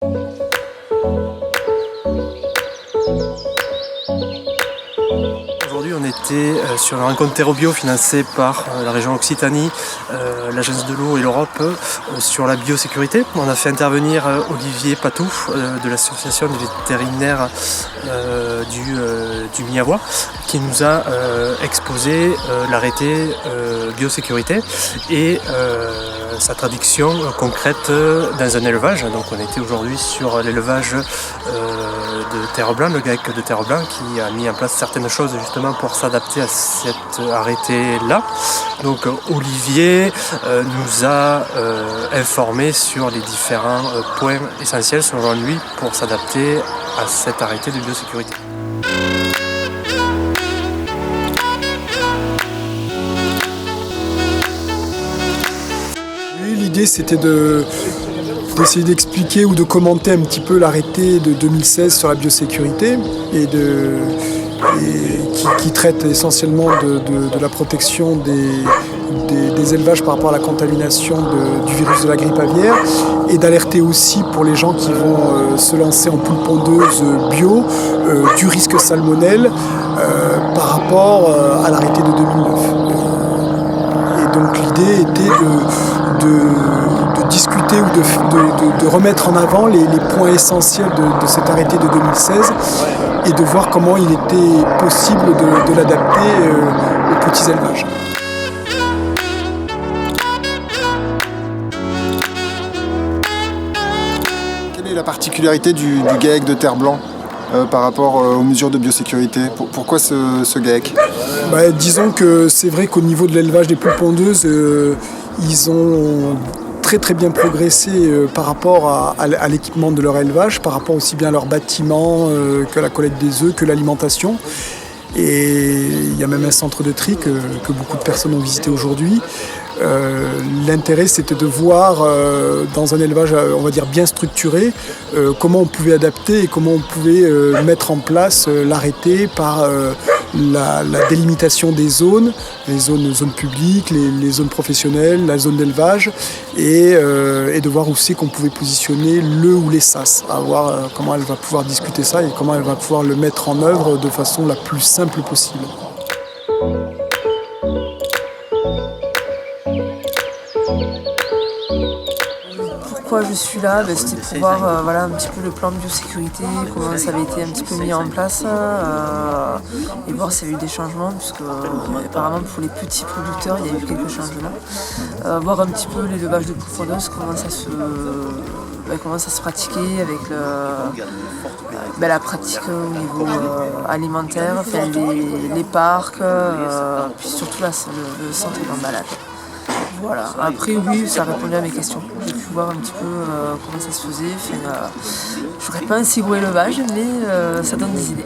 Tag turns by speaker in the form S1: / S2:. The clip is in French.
S1: Aujourd'hui, on était sur une rencontre Terrobio financée par la région Occitanie, l'Agence de l'eau et l'Europe sur la biosécurité. On a fait intervenir Olivier Patou de l'association des vétérinaires du Miavois qui nous a exposé l'arrêté biosécurité et sa traduction concrète dans un élevage. Donc on était aujourd'hui sur l'élevage de Terreblanc, le GAEC de Terreblanc qui a mis en place certaines choses justement pour s'adapter à cet arrêté-là. Donc Olivier nous a informé sur les différents points essentiels selon lui pour s'adapter à cet arrêté de biosécurité.
S2: L'idée c'était d'essayer d'expliquer ou de commenter un petit peu l'arrêté de 2016 sur la biosécurité et qui traite essentiellement de la protection des élevages par rapport à la contamination du virus de la grippe aviaire et d'alerter aussi pour les gens qui vont se lancer en poule pondeuse bio du risque salmonelle par rapport à l'arrêté de 2009. Et donc l'idée était de discuter ou de remettre en avant les points essentiels de cet arrêté de 2016 et de voir comment il était possible de l'adapter aux petits élevages.
S3: Quelle est la particularité du GAEC de Terreblanc par rapport aux mesures de biosécurité? Pourquoi ce GAEC?
S2: Disons que c'est vrai qu'au niveau de l'élevage des poules pondeuses, ils ont très bien progressé par rapport à l'équipement de leur élevage, par rapport aussi bien à leur bâtiment que la collecte des œufs, que l'alimentation. Et il y a même un centre de tri que beaucoup de personnes ont visité aujourd'hui. L'intérêt c'était de voir dans un élevage on va dire bien structuré comment on pouvait adapter et comment on pouvait mettre en place l'arrêté par la délimitation des zones, les zones publiques, les zones professionnelles, la zone d'élevage et de voir où c'est qu'on pouvait positionner le ou les sas, à voir comment elle va pouvoir discuter ça et comment elle va pouvoir le mettre en œuvre de façon la plus simple possible.
S4: Pourquoi je suis là, c'était pour voir un petit peu le plan de biosécurité, comment ça avait été un petit peu mis en place et voir s'il y a eu des changements, puisque apparemment pour les petits producteurs il y a eu quelques changements. Voir un petit peu l'élevage de poules pondeuses, comment ça se pratiquait avec la pratique au niveau alimentaire, les parcs, puis surtout le centre d'emballage. Voilà. Après oui, ça répondait à mes questions. J'ai pu voir un petit peu comment ça se faisait. Je n'aurais pas un si gros élevage, mais ça donne des idées.